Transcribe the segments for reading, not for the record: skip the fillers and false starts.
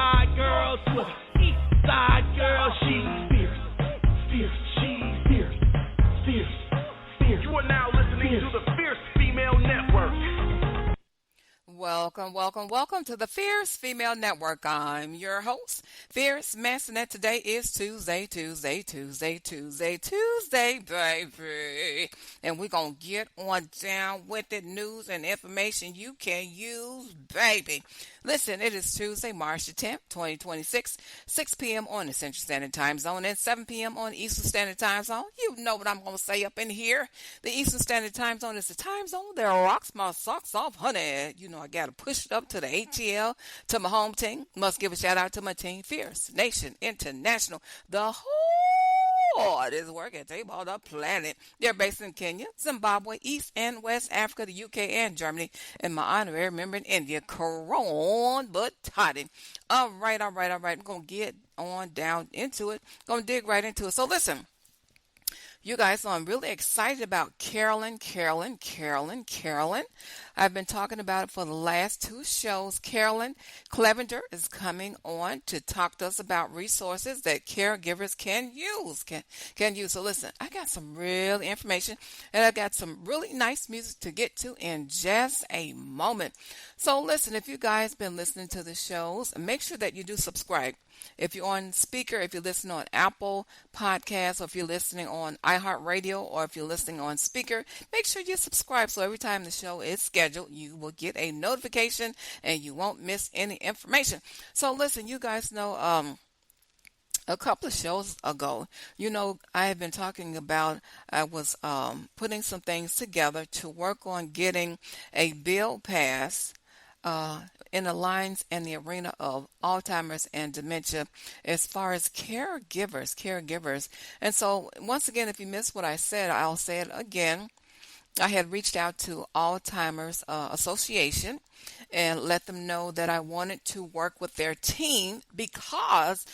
side girl to an east side girl. She's fierce, fierce, she's fierce, fierce, fierce. You are now listening to the Fierce Female Network. Welcome, welcome, welcome to the Fierce Female Network. I'm your host, Fierce Mancinet. Today is Tuesday, baby. And we're going to get on down with it. News and information you can use, baby. Listen, it is Tuesday, March the 10th, 2026, 6 p.m. on the Central Standard Time Zone and 7 p.m. on the Eastern Standard Time Zone. You know what I'm going to say up in here. The Eastern Standard Time Zone is the time zone that rocks my socks off, honey. You know, I got to push it up to the ATL, to my home team. Must give a shout out to my team, Fierce Nation International. The hardest working team on the planet. They're based in Kenya, Zimbabwe, East and West Africa, the UK, and Germany. And my honorary member in India, Karan Bhattadi. All right. We're going to get on down into it. Going to dig right into it. So listen. You guys know I'm really excited about Carolyn. I've been talking about it for the last two shows. Carolyn Clevenger is coming on to talk to us about resources that caregivers can use. Can use. So listen, I got some real information and I got some really nice music to get to in just a moment. So listen, if you guys been listening to the shows, make sure that you do subscribe. If you're on speaker, if you're listening on Apple Podcasts, or if you're listening on iHeartRadio, or if you're listening on speaker, make sure you subscribe so every time the show is scheduled, you will get a notification and you won't miss any information. So listen, you guys know a couple of shows ago, you know, I have been talking about, I was putting some things together to work on getting a bill passed in the lines and the arena of Alzheimer's and dementia as far as caregivers. And so once again, if you missed what I said, I'll say it again. I had reached out to Alzheimer's Association and let them know that I wanted to work with their team because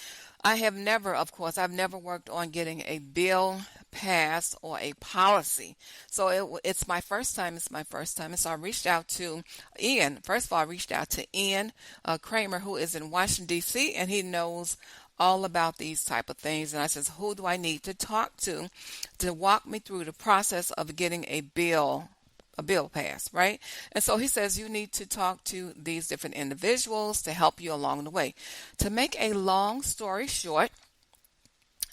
I've never worked on getting a bill passed or a policy. So it's my first time. And so I reached out to Ian. First of all, I reached out to Ian Kramer, who is in Washington, D.C., and he knows all about these type of things. And I says, who do I need to talk to walk me through the process of getting a bill passed, right? And so he says you need to talk to these different individuals to help you along the way. To make a long story short,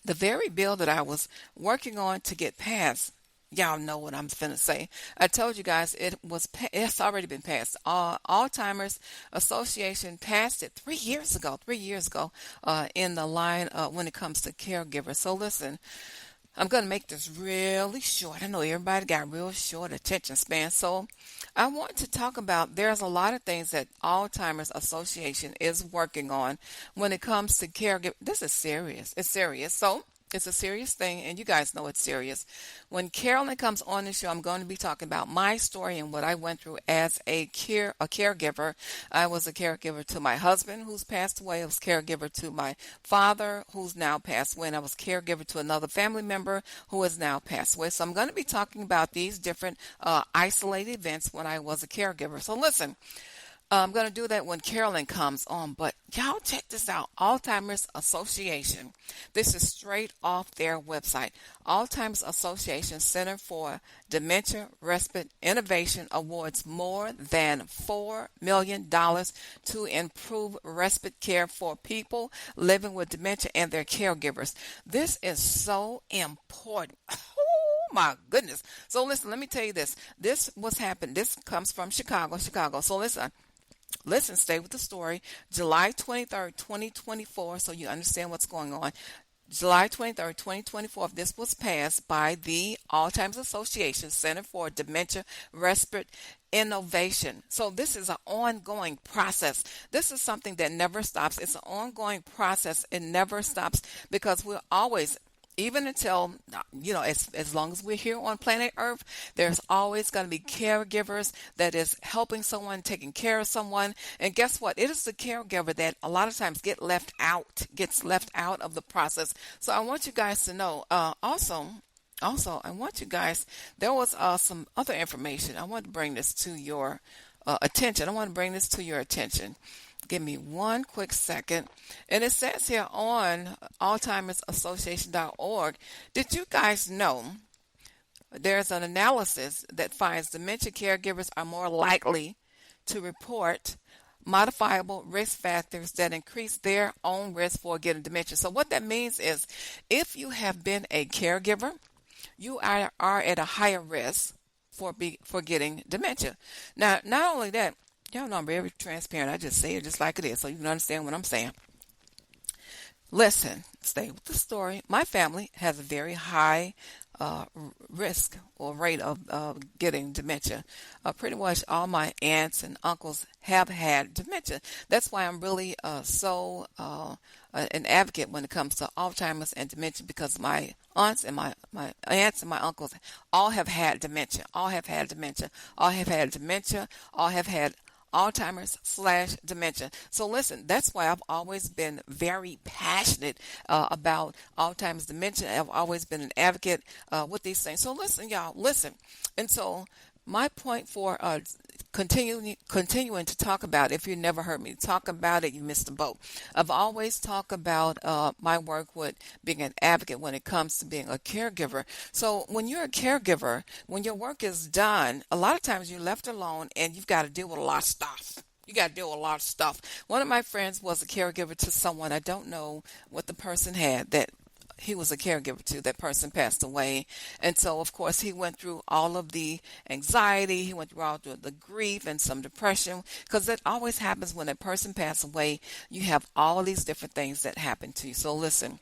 the very bill that I was working on to get passed, y'all know what I'm finna say. I told you guys it's already been passed. Alzheimer's Association passed it 3 years ago, in the line when it comes to caregivers. So listen, I'm going to make this really short. I know everybody got real short attention span. So I want to talk about, there's a lot of things that Alzheimer's Association is working on when it comes to caregiving. This is serious. It's serious. So it's a serious thing, and you guys know it's serious. When Carolyn comes on the show, I'm going to be talking about my story and what I went through as a caregiver. I was a caregiver to my husband, who's passed away. I was a caregiver to my father, who's now passed away, and I was a caregiver to another family member who has now passed away. So I'm going to be talking about these different isolated events when I was a caregiver. So listen. I'm going to do that when Carolyn comes on, but y'all check this out. Alzheimer's Association. This is straight off their website. Alzheimer's Association Center for Dementia Respite Innovation awards more than $4 million to improve respite care for people living with dementia and their caregivers. This is so important. My goodness. So listen, let me tell you this. This comes from Chicago. So listen, stay with the story. July 23rd, 2024, so you understand what's going on. July 23rd, 2024, this was passed by the Alzheimer's Association Center for Dementia Respite Innovation. So this is an ongoing process. This is something that never stops. It's an ongoing process. It never stops because we're always, even until, as long as we're here on planet Earth, there's always going to be caregivers that is helping someone, taking care of someone. And guess what? It is the caregiver that a lot of times gets left out of the process. So I want you guys to know, also, I want you guys, there was some other information. I want to bring this to your attention. Give me one quick second. And it says here on alzheimersassociation.org, did you guys know there's an analysis that finds dementia caregivers are more likely to report modifiable risk factors that increase their own risk for getting dementia. So what that means is if you have been a caregiver, you are at a higher risk for getting dementia. Now, not only that, y'all know I'm very transparent. I just say it just like it is so you can understand what I'm saying. Listen, stay with the story. My family has a very high risk or rate of getting dementia. Pretty much all my aunts and uncles have had dementia. That's why I'm really an advocate when it comes to Alzheimer's and dementia, because my aunts and my aunts and my uncles all have had dementia. All have had dementia. All have had dementia. All have had Alzheimer's/dementia. So listen, that's why I've always been very passionate about Alzheimer's dementia. I've always been an advocate with these things. So listen, y'all, listen. And so my point for continuing to talk about, if you never heard me talk about it, you missed the boat. I've always talked about my work with being an advocate when it comes to being a caregiver. So when you're a caregiver, when your work is done, a lot of times you're left alone and you've got to deal with a lot of stuff. You got to deal with a lot of stuff. One of my friends was a caregiver to someone. I don't know what the person had that he was a caregiver to. That person passed away. And so, of course, he went through all of the anxiety. He went through all the grief and some depression, because that always happens when a person passes away. You have all these different things that happen to you. So listen,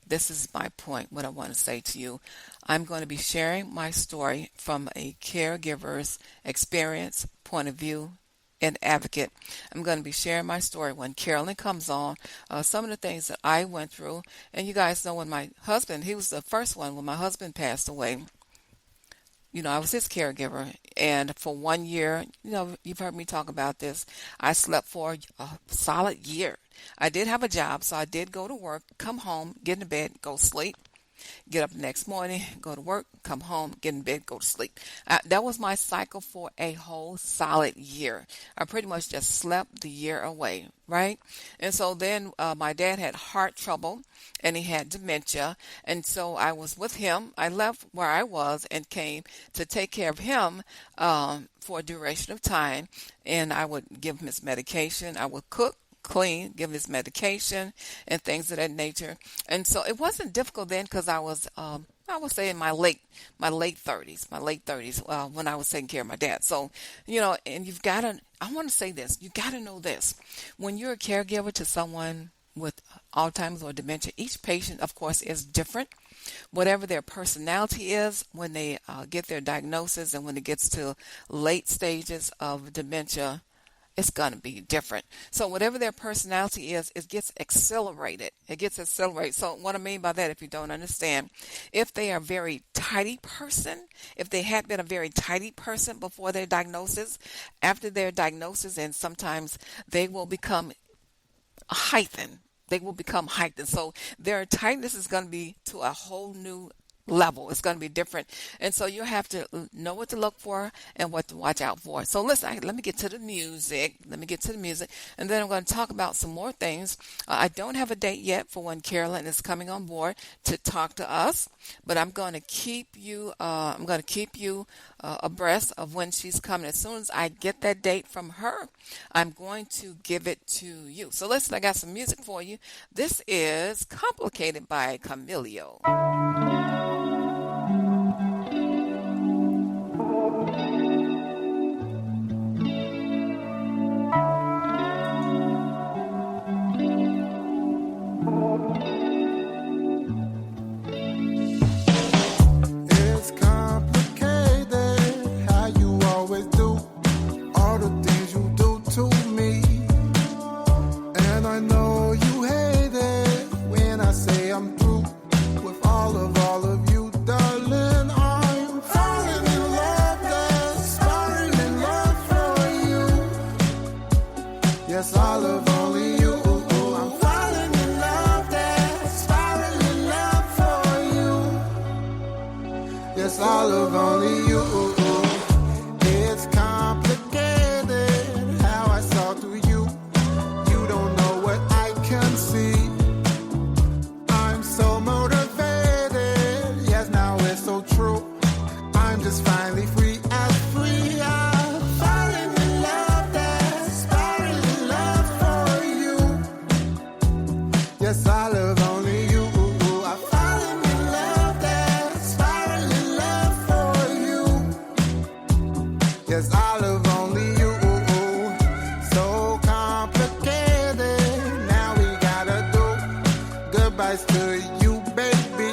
this is my point, what I want to say to you. I'm going to be sharing my story from a caregiver's experience, point of view, and advocate. I'm going to be sharing my story when Carolyn comes on, some of the things that I went through. And you guys know when my husband, he was the first one when my husband passed away. You know, I was his caregiver. And for 1 year, you know, you've heard me talk about this, I slept for a solid year. I did have a job, so I did go to work, come home, get into bed, go sleep. Get up the next morning, go to work, come home, get in bed, go to sleep. That was my cycle for a whole solid year. I pretty much just slept the year away, right? And so then my dad had heart trouble and he had dementia. And so I was with him. I left where I was and came to take care of him for a duration of time. And I would give him his medication. I would cook, clean, give his medication and things of that nature. And so it wasn't difficult then, because I was I would say in my late 30s when I was taking care of my dad. So, you know, and you've got to, I want to say this, you got to know this. When you're a caregiver to someone with Alzheimer's or dementia, each patient, of course, is different. Whatever their personality is when they get their diagnosis and when it gets to late stages of dementia, it's going to be different. So whatever their personality is, it gets accelerated. It gets accelerated. So what I mean by that, if you don't understand, if they are a very tidy person, if they had been a very tidy person before their diagnosis, after their diagnosis, and sometimes they will become heightened. They will become heightened. So their tightness is going to be to a whole new level. It's going to be different. And so you have to know what to look for and what to watch out for. So listen, let me get to the music. And then I'm going to talk about some more things. I don't have a date yet for when Carolyn is coming on board to talk to us, but I'm going to keep you abreast of when she's coming. As soon as I get that date from her, I'm going to give it to you. So listen, I got some music for you. This is Complicated by Camilio. Yes, I love only you. I fallen in love, that's spiraling love for you. Yes, I love only you. So complicated. Now we gotta do goodbyes to you, baby.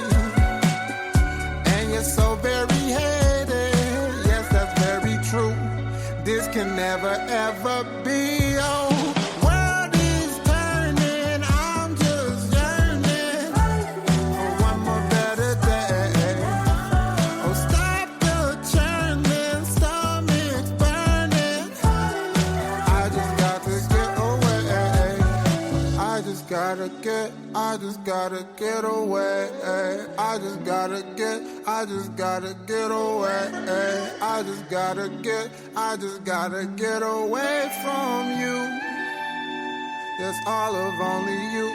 And you're so very hated. Yes, that's very true. This can never ever be. Oh, world is turning. I'm just yearning for one more better day. Oh, stop the churning, stomach's burning. I just got to get away. I just gotta get away. I just gotta get away. I just gotta get away. I just gotta get away from you. Yes, all of only you.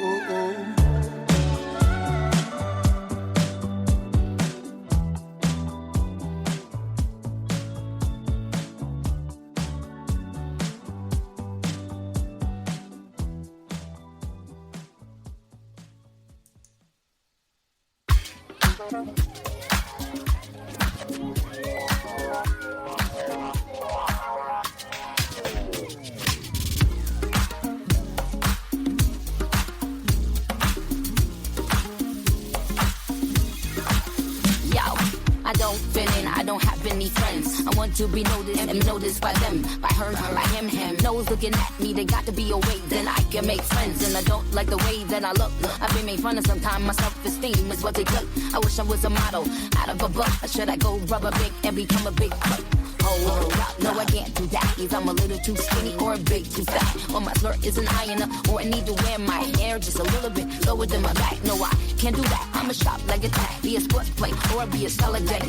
I don't have any friends. I want to be noticed and noticed by them, by her, by him. Nose looking at me, they got to be away, then I can make friends. And I don't like the way that I look. I've been made fun of sometimes. My self-esteem is what they took. I wish I was a model out of a book. Or should I go rubber big and become a big cook? Hold up, no, I can't do that. Either I'm a little too skinny or a bit too fat. Or my flirt isn't high enough, or I need to wear my hair just a little bit lower than my back. No, I can't do that. I'm a shop like a tag, be a sports plate, or be a solid jack.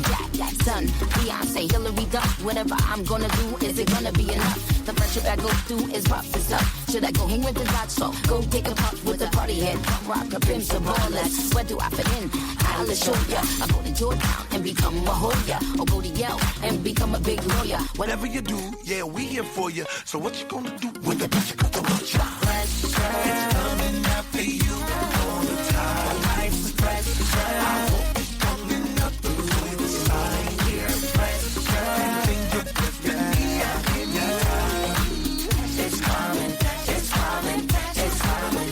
Son, Beyonce, Hillary Duff. Whatever I'm gonna do, is it gonna be enough? The pressure I go through is rough and stuff. Should I go hang with the dots? So go take a puff with the party head. Rock a pimp, some ballers. Where do I fit in? I'll show ya. I go to Georgetown and become a Hoya, or go to Yale and become a big lawyer. Whatever you do, yeah, we here for you. So what you gonna do when the pressure comes on you? Pressure, it's coming after you all the time. Life's pressure, I hope it's coming up to the side here. Pressure, and think you're drifting me out in your time. It's coming, it's coming, it's coming.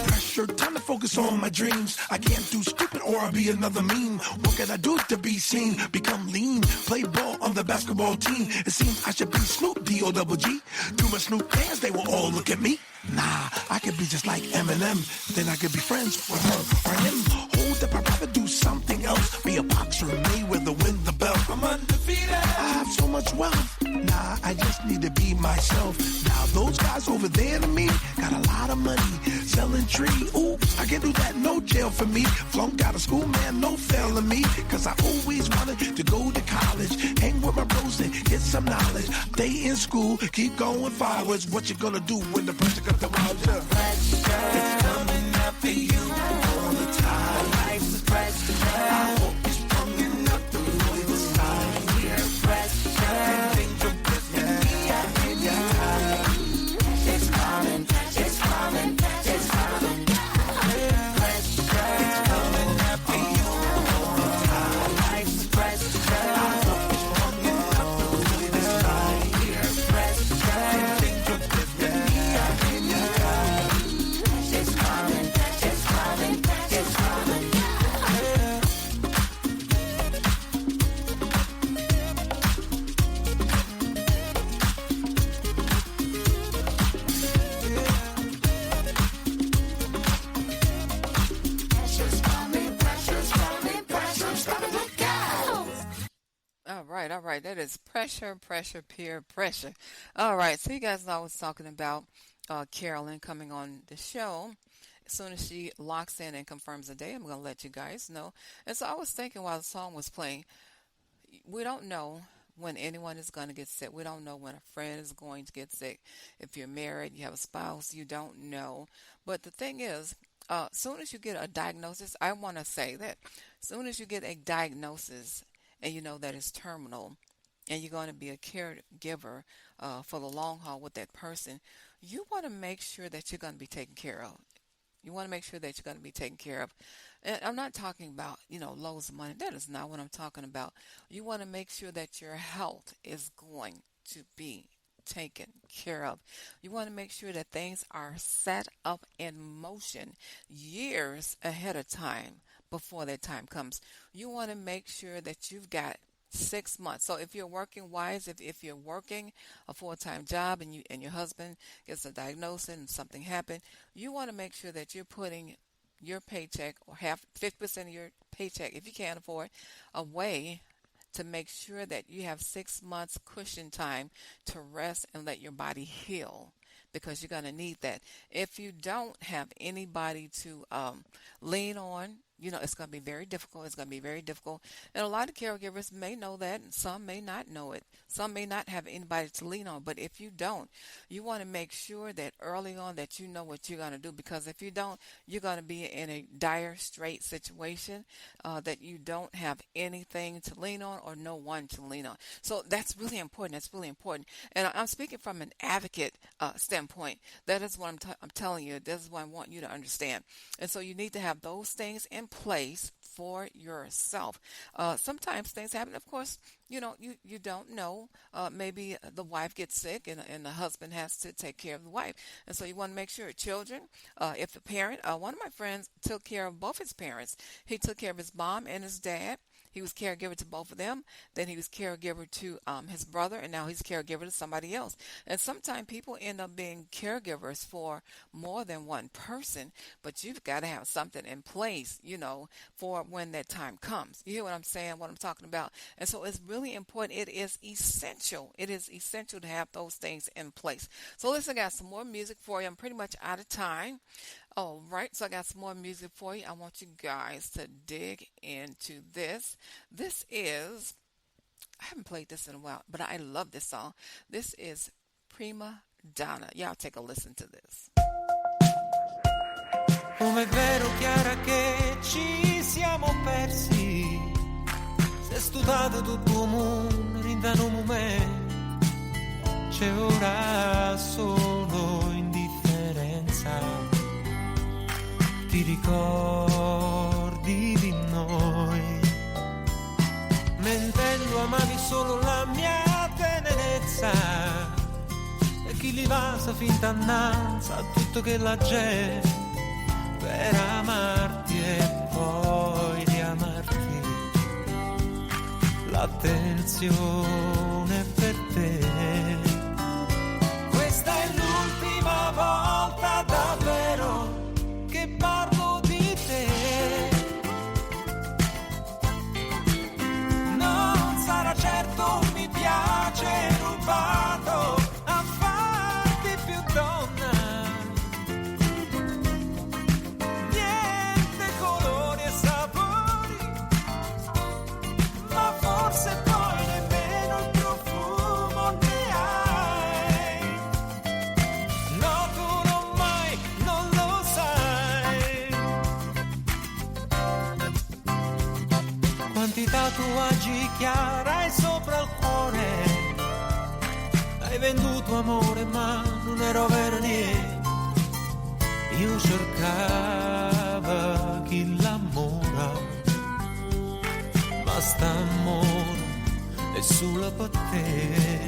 Pressure, time to focus on my dreams. I can't do stupid or I'll be another meme. What can I do to be seen? Become lean, play ball on the basketball team. It seems I should be Snoop D-O-double-G. Do my Snoop dance, they will all look at me. Nah, I could be just like Eminem. Then I could be friends with her or him. Hold up, I'd rather do something else. Be a boxer, Mayweather, win the belt. I'm undefeated. I have so much wealth. Nah, I just need to be myself. Now those guys over there to me got a lot of money, selling tree. Ooh, I can do that, no jail for me. Flunk out of school, man, no failing me. Cause I always wanted to go to college, hang with my bros and get some knowledge. Stay in school, keep going forwards. What you gonna do when the pressure comes around you? Pressure, it's coming after you all the time. Life's pressure, I hope it's coming up to the side here. Pressure, and think you're drifting me out in your time. It's coming, it's coming, it's coming. Pressure, it's coming after you all the time. Life's pressure, I hope it's coming up to the side here. Pressure, and think you're drifting me out in your time. It's coming, it's coming, it's coming. Pressure's coming, pressure's coming, pressure's coming, look out! All right. That is pressure, peer pressure. All right. So you guys know I was talking about Carolyn coming on the show. As soon as she locks in and confirms the day, I'm going to let you guys know. And so I was thinking while the song was playing, we don't know when anyone is going to get sick. We don't know when a friend is going to get sick. If you're married, you have a spouse, you don't know. But the thing is, soon as you get a diagnosis, I want to say that soon as you get a diagnosis and you know that it's terminal and you're going to be a caregiver for the long haul with that person, you want to make sure that you're going to be taken care of. You want to make sure that you're going to be taken care of. And I'm not talking about, loads of money. That is not what I'm talking about. You want to make sure that your health is going to be taken care of. You want to make sure that things are set up in motion years ahead of time before that time comes. You want to make sure that you've got 6 months. So if you're working wise, if you're working a full-time job and your husband gets a diagnosis and something happened, you want to make sure that you're putting your paycheck or 50% of your paycheck, if you can't afford, away to make sure that you have 6 months cushion time to rest and let your body heal, because you're going to need that. If you don't have anybody to lean on, it's going to be very difficult. It's going to be very difficult. And a lot of caregivers may know that, and some may not know it. Some may not have anybody to lean on. But if you don't, you want to make sure that early on that you know what you're going to do. Because if you don't, you're going to be in a dire straight situation that you don't have anything to lean on or no one to lean on. So that's really important. That's really important. And I'm speaking from an advocate standpoint. That is what I'm telling you. This is what I want you to understand. And so you need to have those things in place for yourself. Sometimes things happen. Of course, you don't know. Maybe the wife gets sick and the husband has to take care of the wife. And so you want to make sure children, if the parent, one of my friends took care of both his parents. He took care of his mom and his dad. He was caregiver to both of them. Then he was caregiver to his brother, and now he's caregiver to somebody else. And sometimes people end up being caregivers for more than one person, but you've got to have something in place, for when that time comes. You hear what I'm saying, what I'm talking about? And so it's really important. It is essential. It is essential to have those things in place. So listen, I got some more music for you. I'm pretty much out of time. All right, so I got some more music for you. I want you guys to dig into this. This is, I haven't played this in a while, but I love this song. This is Prima Donna. Y'all take a listen to this. Com'è vero, Chiara, che ci siamo persi. Se studiato tutto mondo, rindano momento, c'è ora solo indifferenza. Ti ricordi di noi, mentendo amavi solo la mia tenerezza, e chi li va sa finta annanza a tutto che la gente per amarti e poi riamarti, l'attenzione per te. Questa è l'ultima volta davvero che parlo di te. Non sarà certo un mi piace rubato a farti più donna. Niente colori e sapori, ma forse poi nemmeno il profumo ne hai. No, tu non mai, non lo sai. Quanti tatuaggi chiarai sopra il cuore, hai venduto amore ma non ero vero niente. Io cercavo chi l'amora, ma st'amore è sulla per te.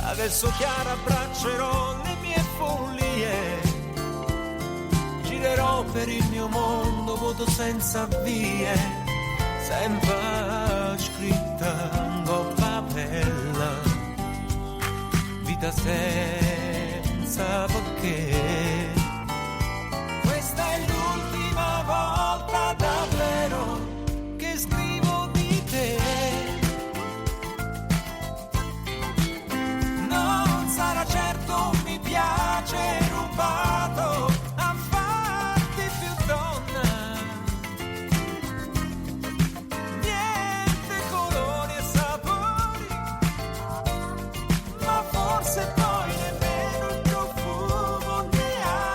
Adesso Chiara abbraccerò le mie follie, girerò per il mio mondo vuoto senza vie, sempre scritta in coppa bella, vita senza perché. Questa è l'ultima volta davvero che scrivo di te. Non sarà certo mi piace rubato a farti più donna. Niente colori e sapori, ma forse poi nemmeno il profumo ne hai.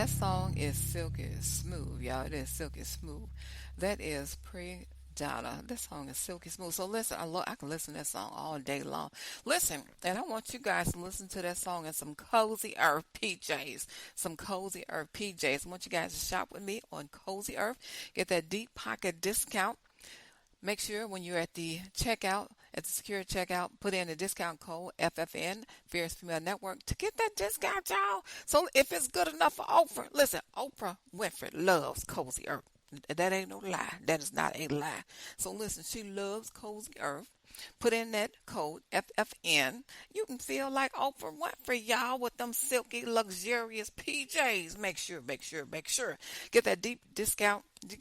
That song is silky smooth, y'all. It is silky smooth. That is Donna. This song is silky smooth. So listen, I can listen to that song all day long. Listen, and I want you guys to listen to that song in some Cozy Earth PJs. Some Cozy Earth PJs. I want you guys to shop with me on Cozy Earth. Get that deep pocket discount. Make sure when you're at the checkout, at the secure checkout, put in the discount code FFN, Fierce Female Network, to get that discount, y'all. So if it's good enough for Oprah, listen, Oprah Winfrey loves Cozy Earth. That ain't no lie. That is not a lie. So listen, she loves Cozy Earth. Put in that code FFN. You can feel like Oprah Winfrey, y'all, with them silky, luxurious PJs. Make sure. Get that deep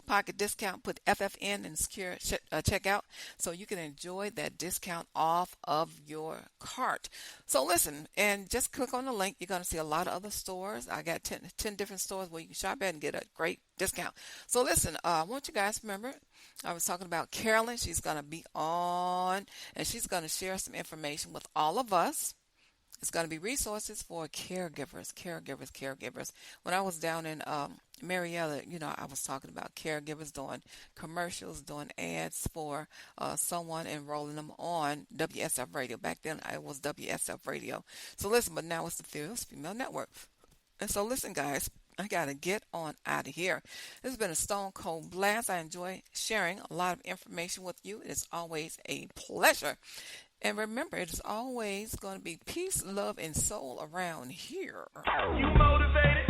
pocket discount. Put FFN in secure checkout so you can enjoy that discount off of your cart. So listen, and just click on the link. You're going to see a lot of other stores. I got 10 different stores where you can shop at and get a great discount. So listen, I want you guys to remember, I was talking about Carolyn. She's going to be on, and she's going to share some information with all of us. It's going to be resources for caregivers. When I was down in Marietta, I was talking about caregivers doing commercials, doing ads for someone, enrolling them on WSF Radio. Back then, it was WSF Radio. So listen, but now it's the Fierce Female Network. And so listen, guys, I got to get on out of here. This has been a stone cold blast. I enjoy sharing a lot of information with you. It's always a pleasure. And remember, it is always going to be peace, love, and soul around here. You motivated?